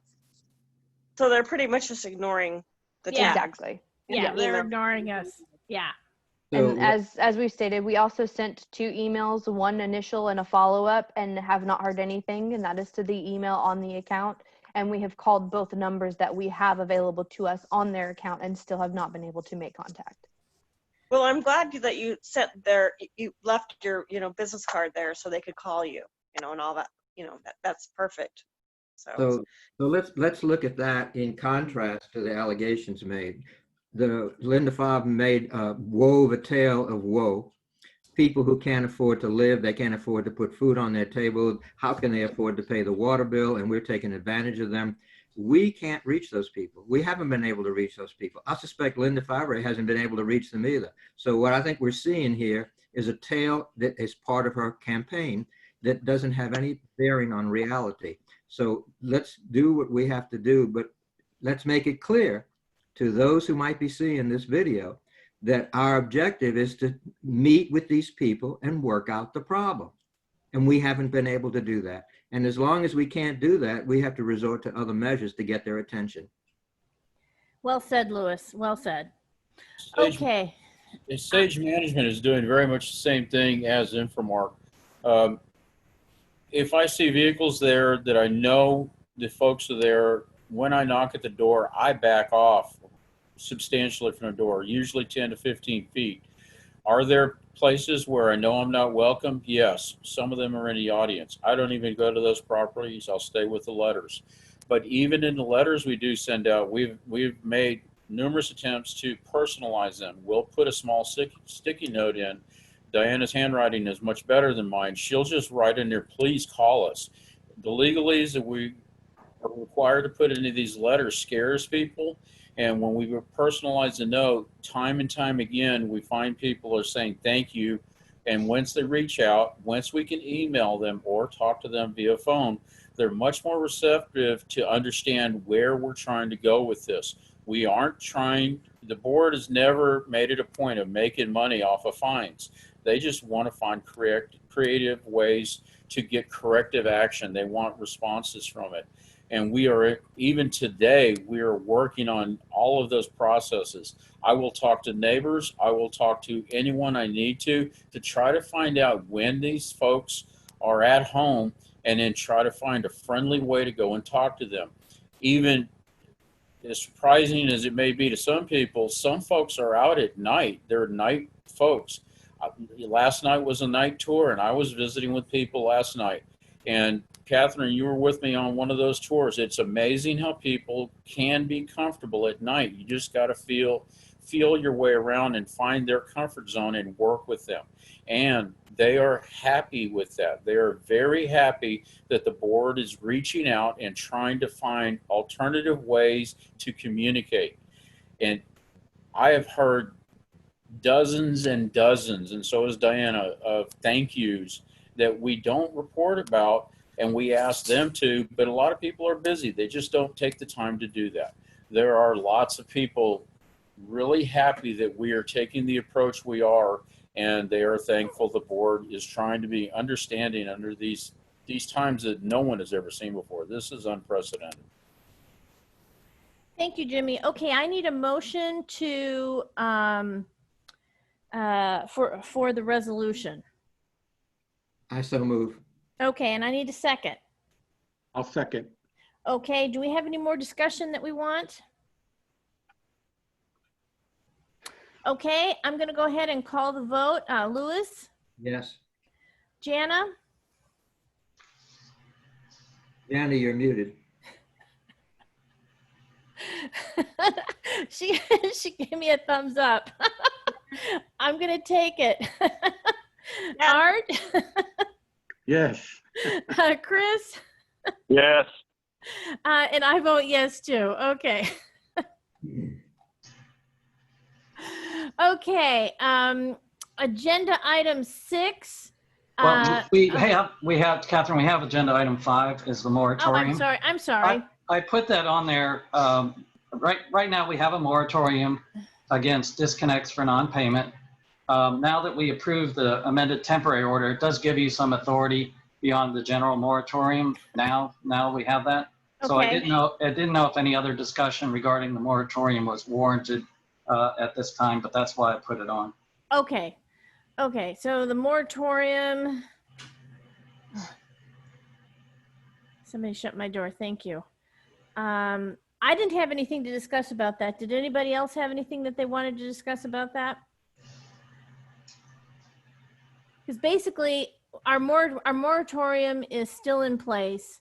Speaker 6: So they're pretty much just ignoring the tag.
Speaker 11: Exactly.
Speaker 4: Yeah, they're ignoring us. Yeah.
Speaker 11: And as we've stated, we also sent 2 emails, one initial and a follow-up, and have not heard anything, and that is to the email on the account. And we have called both numbers that we have available to us on their account and still have not been able to make contact.
Speaker 6: Well, I'm glad that you you left your, business card there so they could call you, and all that, that's perfect.
Speaker 8: So let's look at that in contrast to the allegations made. Linda Fabre wove a tale of woe. People who can't afford to live, they can't afford to put food on their table. How can they afford to pay the water bill? And we're taking advantage of them. We can't reach those people. We haven't been able to reach those people. I suspect Linda Fabre hasn't been able to reach them either. So what I think we're seeing here is a tale that is part of her campaign that doesn't have any bearing on reality. So let's do what we have to do, but let's make it clear to those who might be seeing this video that our objective is to meet with these people and work out the problem. And we haven't been able to do that. And as long as we can't do that, we have to resort to other measures to get their attention.
Speaker 4: Well said, Louis. Well said.
Speaker 12: Sage,
Speaker 4: Okay.
Speaker 12: Sage Management is doing very much the same thing as Infomark. If I see vehicles there that I know the folks are there, when I knock at the door, I back off substantially from the door, usually 10 to 15 feet. Are there places where I know I'm not welcome? Yes. Some of them are in the audience. I don't even go to those properties. I'll stay with the letters. But even in the letters we do send out, we've made numerous attempts to personalize them. We'll put a small sticky note in. Diana's handwriting is much better than mine. She'll just write in there, please call us. The legalese that we are required to put into these letters scares people. And when we personalize the note, time and time again, we find people are saying thank you. And once they reach out, once we can email them or talk to them via phone, they're much more receptive to understand where we're trying to go with this. We aren't trying, the board has never made it a point of making money off of fines. They just want to find creative ways to get corrective action. They want responses from it. And we are, even today, we are working on all of those processes. I will talk to neighbors. I will talk to anyone I need to try to find out when these folks are at home and then try to find a friendly way to go and talk to them. Even as surprising as it may be to some people, some folks are out at night. They're night folks. Last night was a night tour, and I was visiting with people last night. And Catherine, you were with me on one of those tours. It's amazing how people can be comfortable at night. You just got to feel your way around and find their comfort zone and work with them. And they are happy with that. They are very happy that the board is reaching out and trying to find alternative ways to communicate. And I have heard dozens and dozens, and so has Diana, of thank yous that we don't report about, and we ask them to, but a lot of people are busy. They just don't take the time to do that. There are lots of people really happy that we are taking the approach we are, and they are thankful the board is trying to be understanding under these times that no one has ever seen before. This is unprecedented.
Speaker 4: Thank you, Jimmy. Okay, I need a motion to for the resolution.
Speaker 8: I so move.
Speaker 4: Okay, and I need a second.
Speaker 3: I'll second.
Speaker 4: Okay, do we have any more discussion that we want? Okay, I'm going to go ahead and call the vote. Louis?
Speaker 8: Yes.
Speaker 4: Jana?
Speaker 8: Jana, you're muted.
Speaker 4: she gave me a thumbs up. I'm going to take it. Art?
Speaker 3: Yes.
Speaker 4: Chris?
Speaker 13: Yes.
Speaker 4: And I vote yes too. Okay. Okay. Agenda item 6.
Speaker 2: Well, we have, Catherine, we have agenda item 5 is the moratorium.
Speaker 4: Oh, I'm sorry.
Speaker 2: I put that on there. Right now we have a moratorium against disconnects for non-payment. Now that we approved the amended temporary order, it does give you some authority beyond the general moratorium. Now we have that. So
Speaker 4: Okay.
Speaker 2: I didn't know if any other discussion regarding the moratorium was warranted at this time, but that's why I put it on.
Speaker 4: Okay. Okay. So the moratorium. Somebody shut my door. Thank you. I didn't have anything to discuss about that. Did anybody else have anything that they wanted to discuss about that? Because basically our moratorium is still in place.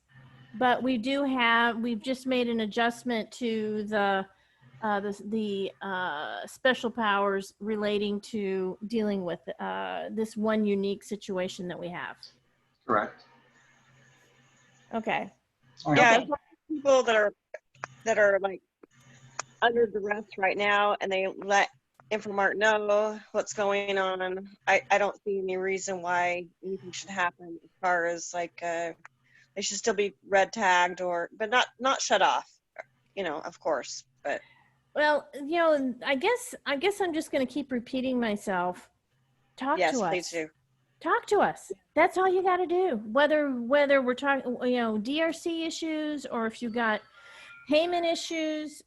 Speaker 4: but we do have, we've just made an adjustment to the special powers relating to dealing with this one unique situation that we have.
Speaker 2: Correct.
Speaker 4: Okay.
Speaker 6: Yeah,
Speaker 4: Okay.
Speaker 6: it's like people that are like under duress right now, and they let Infomark know what's going on. I don't see any reason why anything should happen as far as like they should still be red tagged but not shut off, you know, of course. But
Speaker 4: Well, you know, I guess I'm just going to keep repeating myself. Talk
Speaker 6: yes,
Speaker 4: to us.
Speaker 6: please do.
Speaker 4: Talk to us. That's all you got to do. Whether we're talking, you know, DRC issues, or if you got payment issues,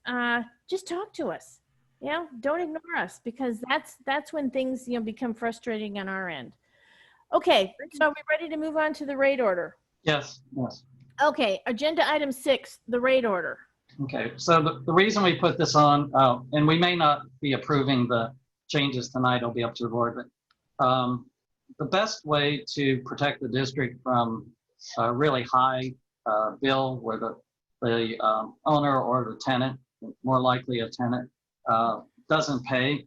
Speaker 4: just talk to us. You know, don't ignore us, because that's when things, you know, become frustrating on our end. Okay, so are we ready to move on to the rate order?
Speaker 2: Yes, yes.
Speaker 4: Okay, agenda item 6, the rate order.
Speaker 2: Okay, so the reason we put this on, and we may not be approving the changes tonight, it'll be up to the board, but the best way to protect the district from a really high bill where the owner or the tenant, more likely a tenant, doesn't pay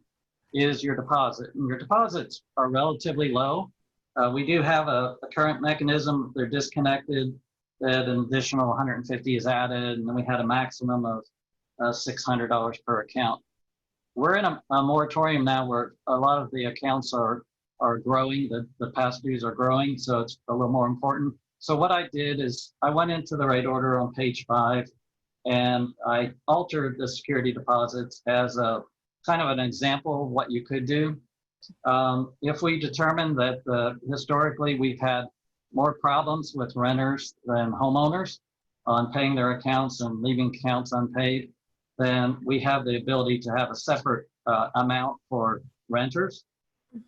Speaker 2: is your deposit. And your deposits are relatively low. We do have a current mechanism. They're disconnected, that an additional 150 is added, and then we had a maximum of $600 per account. We're in a moratorium now where a lot of the accounts are growing, the past dues are growing, so it's a little more important. So what I did is I went into the rate order on page 5, and I altered the security deposits as a kind of an example of what you could do. If we determine that historically we've had more problems with renters than homeowners on paying their accounts and leaving accounts unpaid, then we have the ability to have a separate amount for renters.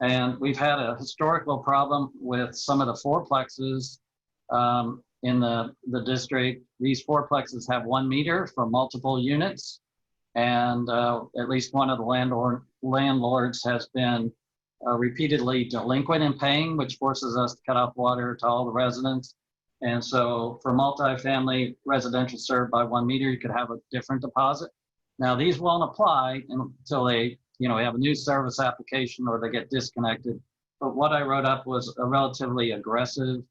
Speaker 2: And we've had a historical problem with some of the fourplexes in the district. These fourplexes have 1 meter for multiple units, and at least one of the landlords has been repeatedly delinquent in paying, which forces us to cut off water to all the residents. And so for multifamily residential served by 1 meter, you could have a different deposit. Now these won't apply until they, you know, have a new service application or they get disconnected. But what I wrote up was a relatively aggressive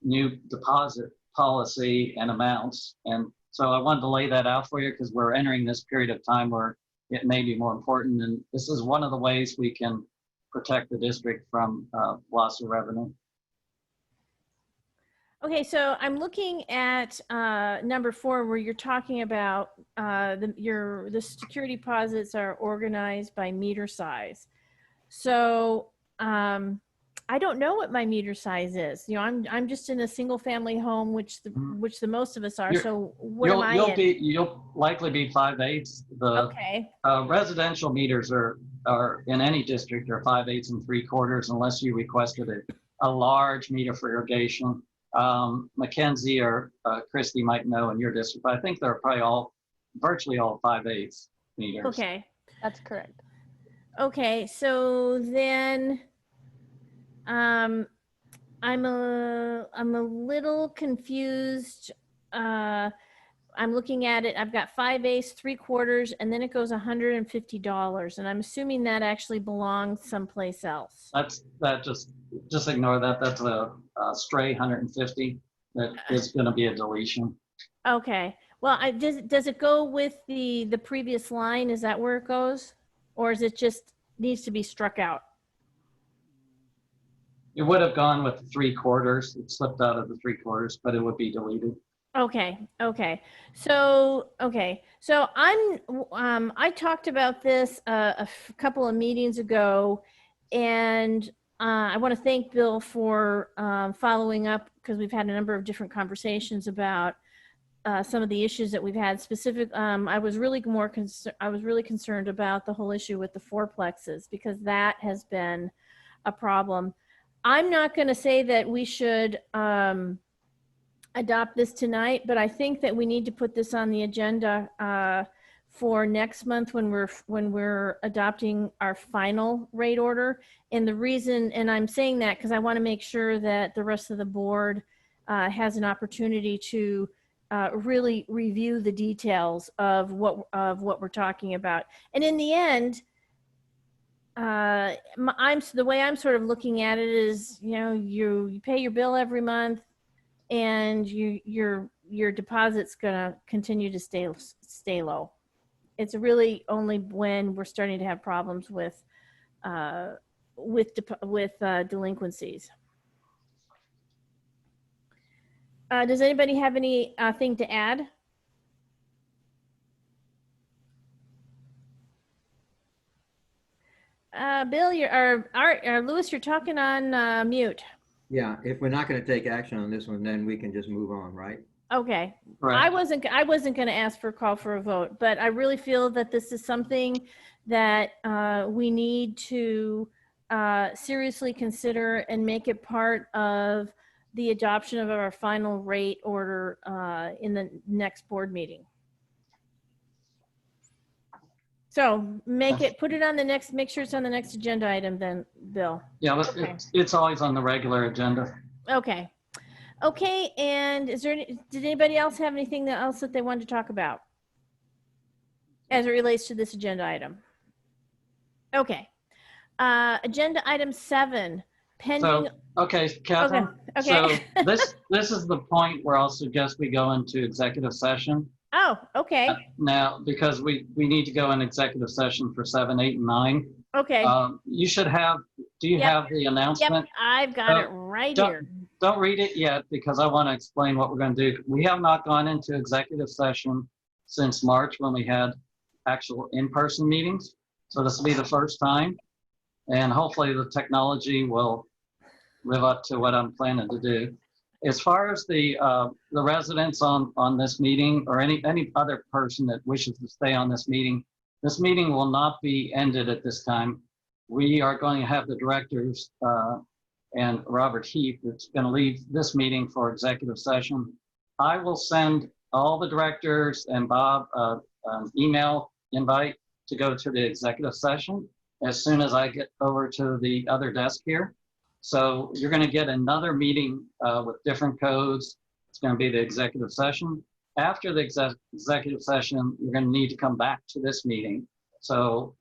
Speaker 2: new deposit policy and amounts. And so I wanted to lay that out for you because we're entering this period of time where it may be more important. And this is one of the ways we can protect the district from loss of revenue.
Speaker 4: Okay, so I'm looking at number 4, where you're talking about the security deposits are organized by meter size. So I don't know what my meter size is. You know, I'm just in a single family home, which the most of us are. So what am I in?
Speaker 2: You'll likely be 5/8.
Speaker 4: Okay.
Speaker 2: Residential meters are in any district are 5/8 3/4 unless you requested a large meter for irrigation. Mackenzie or Christy might know in your district, but I think they're probably virtually all 5/8 meters.
Speaker 4: Okay.
Speaker 11: That's correct.
Speaker 4: Okay, so then I'm a little confused. I'm looking at it. I've got 5/8, 3/4, and then it goes $150, and I'm assuming that actually belongs someplace else.
Speaker 2: Just ignore that. That's a stray 150. That is going to be a deletion.
Speaker 4: Okay. Well, does it go with the previous line? Is that where it goes, or is it just needs to be struck out?
Speaker 2: It would have gone with the 3/4. It slipped out of the 3/4, but it would be deleted.
Speaker 4: Okay. So I talked about this a couple of meetings ago, and I want to thank Bill for following up, because we've had a number of different conversations about some of the issues that we've had. I was really concerned about the whole issue with the fourplexes, because that has been a problem. I'm not going to say that we should adopt this tonight, but I think that we need to put this on the agenda for next month when we're adopting our final rate order. And the reason, and I'm saying that because I want to make sure that the rest of the board has an opportunity to really review the details of what we're talking about. And in the end, the way I'm sort of looking at it is, you pay your bill every month, and your deposit's gonna continue to stay low. It's really only when we're starting to have problems with delinquencies. Does anybody have any thing to add? Bill, Louis, you're talking on mute.
Speaker 8: Yeah, if we're not going to take action on this one, then we can just move on, right?
Speaker 4: Okay.
Speaker 2: Right.
Speaker 4: I wasn't going to ask for a call for a vote, but I really feel that this is something that we need to seriously consider and make it part of the adoption of our final rate order in the next board meeting. So make sure it's on the next agenda item then, Bill.
Speaker 2: Yeah, but
Speaker 4: Okay.
Speaker 2: it's always on the regular agenda.
Speaker 4: Okay. Okay, and did anybody else have anything else that they wanted to talk about as it relates to this agenda item? Okay. Agenda item 7, pending.
Speaker 2: So, okay, Catherine.
Speaker 4: Okay.
Speaker 2: So this is the point where I'll suggest we go into executive session.
Speaker 4: Oh, okay.
Speaker 2: Now, because we need to go in executive session for 7, 8, and 9.
Speaker 4: Okay.
Speaker 2: You should have, do you have the announcement?
Speaker 4: Yep, I've got it right here.
Speaker 2: Don't read it yet, because I want to explain what we're going to do. We have not gone into executive session since March, when we had actual in-person meetings. So this will be the first time. And hopefully the technology will live up to what I'm planning to do. As far as the residents on this meeting, or any other person that wishes to stay on this meeting will not be ended at this time. We are going to have the directors and Robert Heath that's going to leave this meeting for executive session. I will send all the directors and Bob an email invite to go to the executive session as soon as I get over to the other desk here. So you're going to get another meeting with different codes. It's going to be the executive session. After the executive session, you're going to need to come back to this meeting. So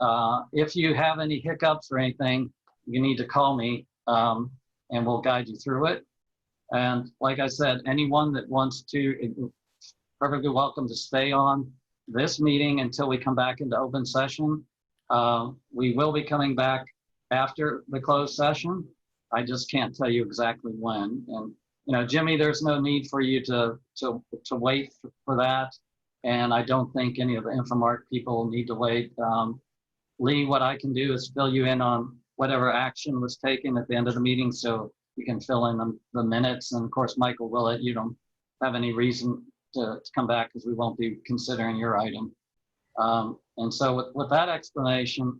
Speaker 2: if you have any hiccups or anything, you need to call me and we'll guide you through it. And like I said, anyone that wants to, perfectly welcome to stay on this meeting until we come back into open session. We will be coming back after the closed session. I just can't tell you exactly when. And Jimmy, there's no need for you to wait for that. And I don't think any of the Infomark people need to wait. Lee, what I can do is fill you in on whatever action was taken at the end of the meeting, so you can fill in the minutes. And of course, Michael Willett, you don't have any reason to come back because we won't be considering your item. And so with that explanation,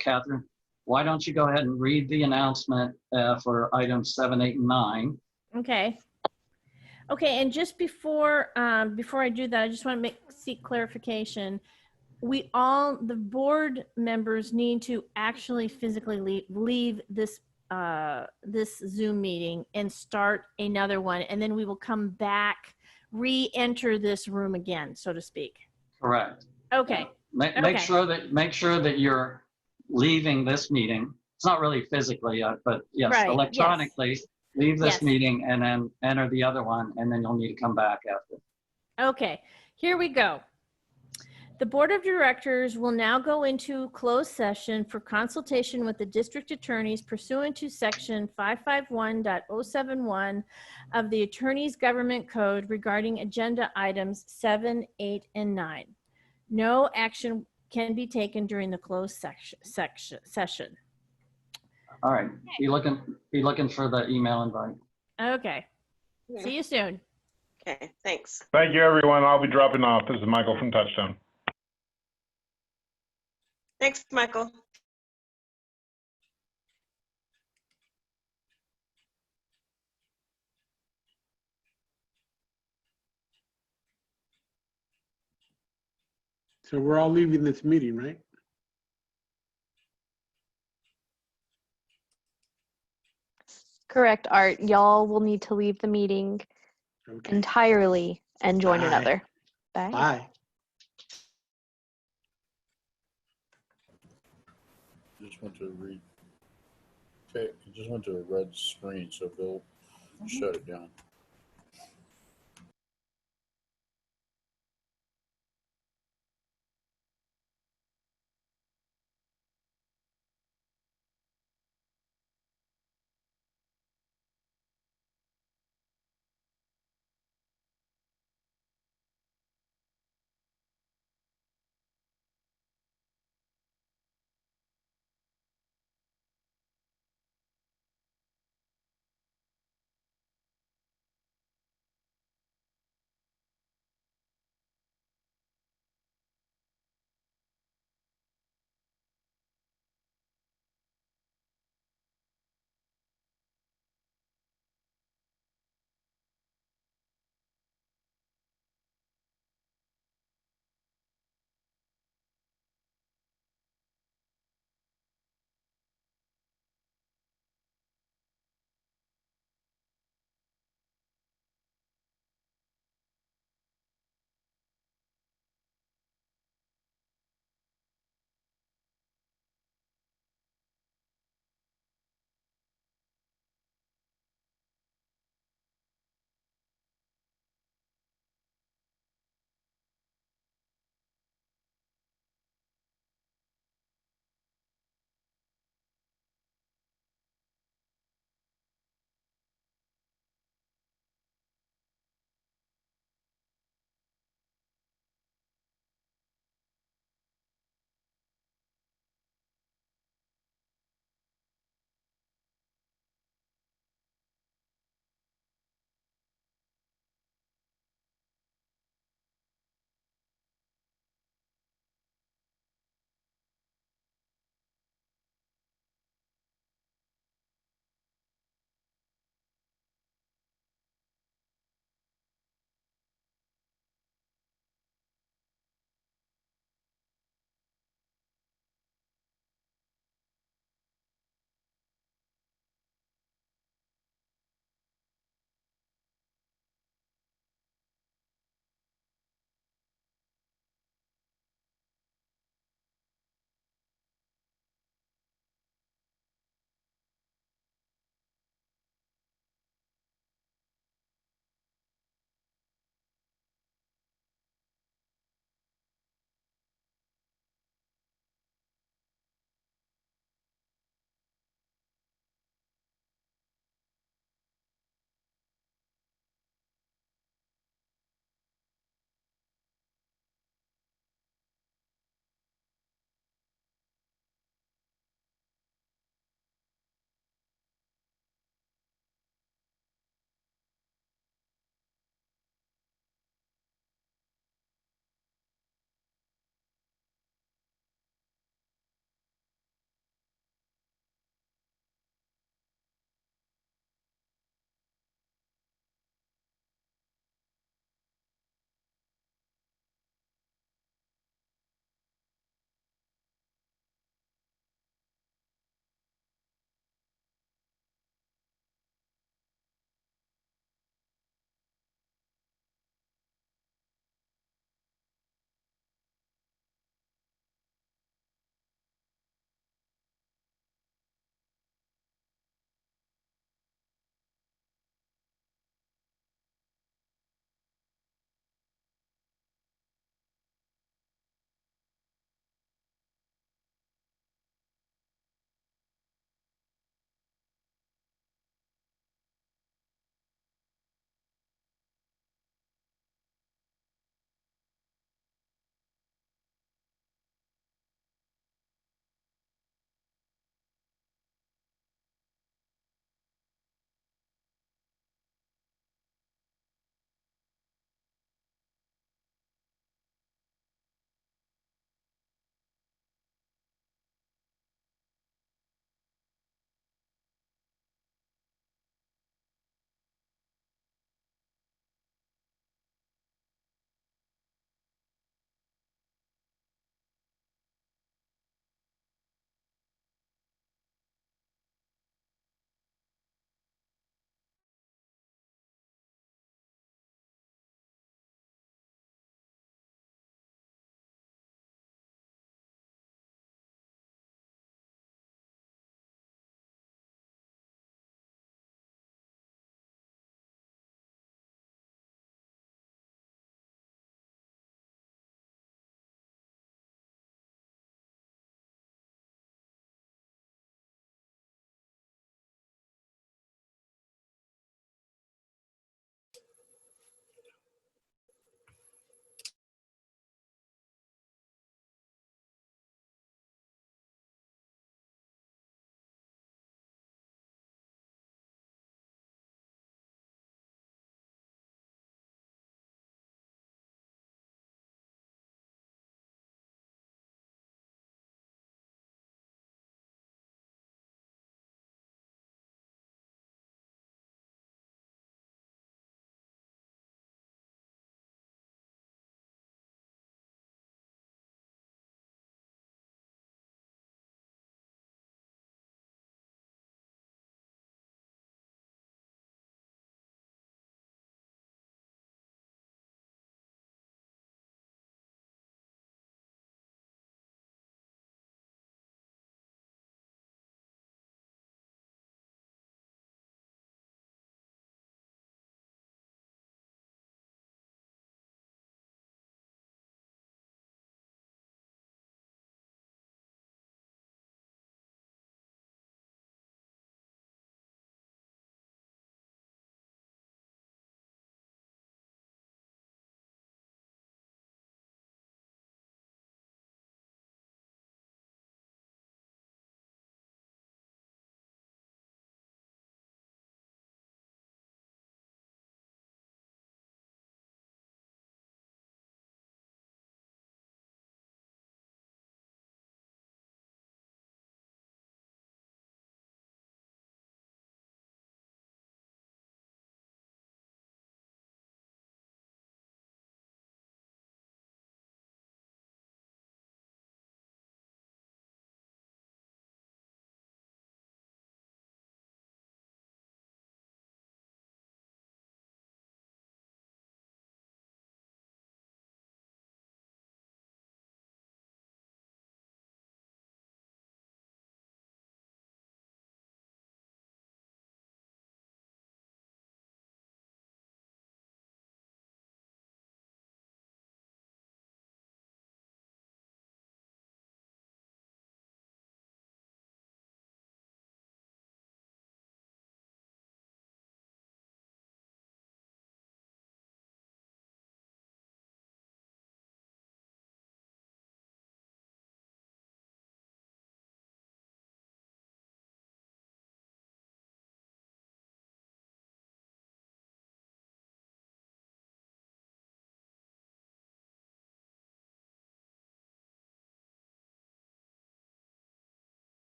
Speaker 2: Catherine, why don't you go ahead and read the announcement for items 7, 8, and 9.
Speaker 4: Okay. Okay, and just before I do that, I just want to seek clarification. The board members need to actually physically leave this Zoom meeting and start another one, and then we will come back, re-enter this room again, so to speak.
Speaker 2: Correct.
Speaker 4: Okay.
Speaker 2: Make sure that you're leaving this meeting. It's not really physically, but yes, right. Electronically. Yes. Leave this meeting and then enter the other one, and then you'll need to come back after.
Speaker 4: Okay, here we go. The Board of Directors will now go into closed session for consultation with the district attorneys pursuant to section 551.071 of the Attorney's Government Code regarding agenda items 7, 8, and 9. No action can be taken during the closed session.
Speaker 2: All right, be looking for the email invite.
Speaker 4: Okay, see you soon.
Speaker 6: Okay, thanks.
Speaker 1: Thank you, everyone. I'll be dropping off. This is Michael from Touchstone.
Speaker 6: Thanks, Michael.
Speaker 3: So we're all leaving this meeting, right?
Speaker 11: Correct, Art. Y'all will need to leave the meeting
Speaker 3: Okay.
Speaker 11: entirely and join
Speaker 3: Bye.
Speaker 11: another. Bye.
Speaker 3: Bye.
Speaker 12: Just went to read. Okay, it just went to a red screen, so Bill shut it down.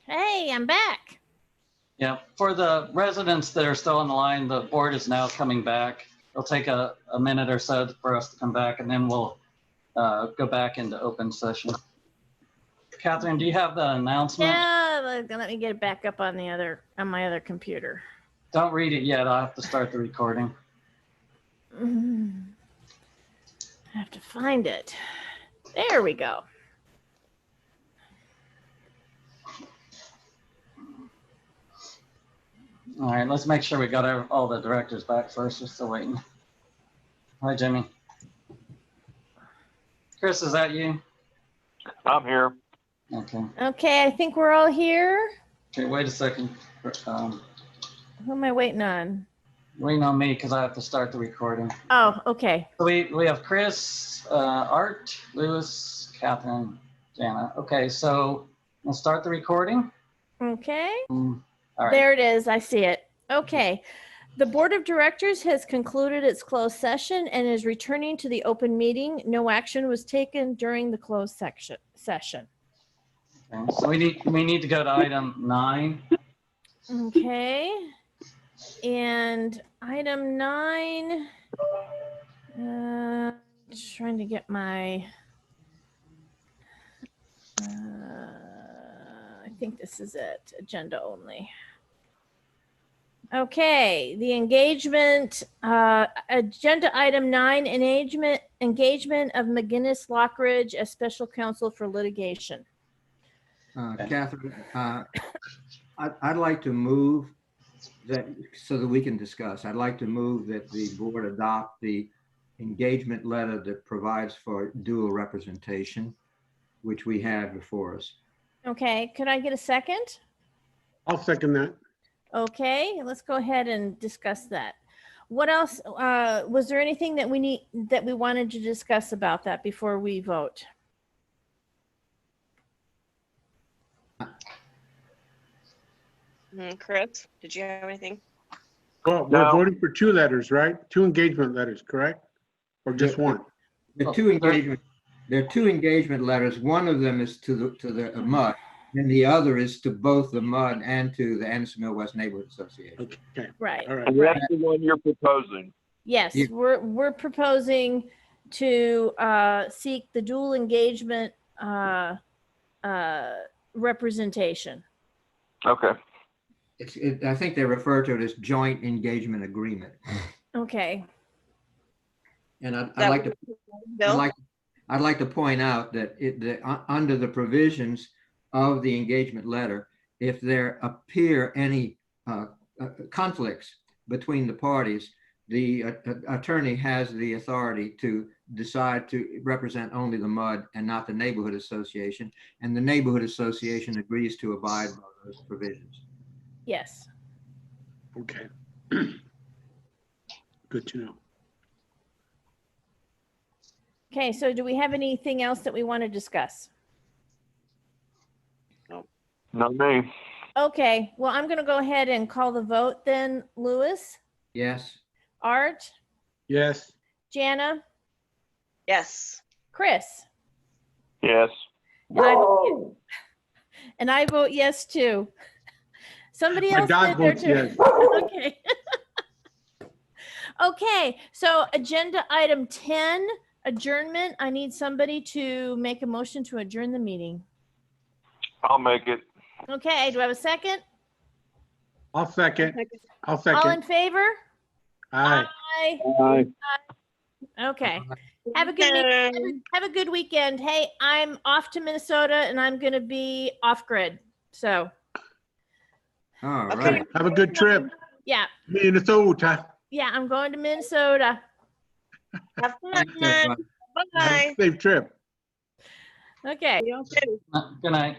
Speaker 4: Hey, I'm back.
Speaker 2: Yeah, for the residents that are still on the line, the board is now coming back. It'll take a minute or so for us to come back, and then we'll go back into open session. Catherine, do you have the announcement?
Speaker 4: Yeah, let me get it back up on my other computer.
Speaker 2: Don't read it yet. I'll have to start the recording.
Speaker 4: I have to find it. There we go.
Speaker 2: All right, let's make sure we got all the directors back first. We're still waiting. Hi, Jimmy. Chris, is that you?
Speaker 13: I'm here.
Speaker 2: Okay.
Speaker 4: Okay, I think we're all here.
Speaker 2: Okay, wait a second.
Speaker 4: Who am I waiting on?
Speaker 2: Waiting on me because I have to start the recording.
Speaker 4: Oh, okay.
Speaker 2: So we have Chris, Art, Lewis, Catherine, Jana. Okay, so let's start the recording.
Speaker 4: Okay.
Speaker 2: All right.
Speaker 4: There it is. I see it. Okay. The Board of Directors has concluded its closed session and is returning to the open meeting. No action was taken during the closed session.
Speaker 2: Okay, so we need to go to item 9.
Speaker 4: Okay. And item 9, just trying to get my, I think this is it, agenda only. Okay, the engagement, agenda item 9, engagement of McGinnis Lockridge as special counsel for litigation.
Speaker 8: Catherine, I'd like to move that so that we can discuss. I'd like to move that the board adopt the engagement letter that provides for dual representation, which we have before us.
Speaker 4: Okay, could I get a second?
Speaker 3: I'll second that.
Speaker 4: Okay, let's go ahead and discuss that. What else? Was there anything that we wanted to discuss about that before we vote?
Speaker 6: Chris, did you have anything?
Speaker 3: Well, we're voting for 2 letters, right? 2 engagement letters, correct? Or just one?
Speaker 8: There are 2 engagement letters. One of them is to the MUD, and the other is to both the MUD and to the Anderson Mill West Neighborhood Association.
Speaker 3: Okay.
Speaker 4: Right.
Speaker 3: All right.
Speaker 13: And that's the one you're proposing.
Speaker 4: Yes,
Speaker 8: Yeah.
Speaker 4: we're proposing to seek the dual engagement representation.
Speaker 13: Okay.
Speaker 8: I think they refer to it as joint engagement agreement.
Speaker 4: Okay.
Speaker 8: And I'd
Speaker 6: That
Speaker 8: like to
Speaker 6: Bill?
Speaker 8: I'd like to point out that under the provisions of the engagement letter, if there appear any conflicts between the parties, the attorney has the authority to decide to represent only the MUD and not the neighborhood association, and the neighborhood association agrees to abide by those provisions.
Speaker 4: Yes.
Speaker 3: Okay. Good to know.
Speaker 4: Okay, so do we have anything else that we want to discuss?
Speaker 13: Not me.
Speaker 4: Okay, well, I'm going to go ahead and call the vote then. Lewis,
Speaker 8: Yes.
Speaker 4: Art,
Speaker 3: Yes.
Speaker 4: Jana,
Speaker 6: Yes.
Speaker 4: Chris.
Speaker 13: Yes.
Speaker 4: And I vote yes too. Somebody
Speaker 3: My
Speaker 4: else
Speaker 3: dog
Speaker 4: said there
Speaker 3: votes
Speaker 4: too.
Speaker 3: yes.
Speaker 4: Okay. Okay, so agenda item 10, adjournment. I need somebody to make a motion to adjourn the meeting.
Speaker 13: I'll make it.
Speaker 4: Okay, do I have a second?
Speaker 3: I'll second. I'll
Speaker 4: All in
Speaker 3: second.
Speaker 4: favor?
Speaker 3: Aye.
Speaker 4: Aye.
Speaker 13: Bye.
Speaker 4: Okay. Have a good weekend. Have a good weekend. Hey, I'm off to Minnesota and I'm going to be off grid. So,
Speaker 8: All
Speaker 6: Okay.
Speaker 8: right.
Speaker 3: Have a good trip.
Speaker 4: yeah.
Speaker 3: Minnesota.
Speaker 4: Yeah, I'm going to Minnesota.
Speaker 6: Have fun.
Speaker 8: Thanks, everybody.
Speaker 6: Bye.
Speaker 3: Safe trip.
Speaker 4: Okay.
Speaker 6: You too.
Speaker 2: Good night.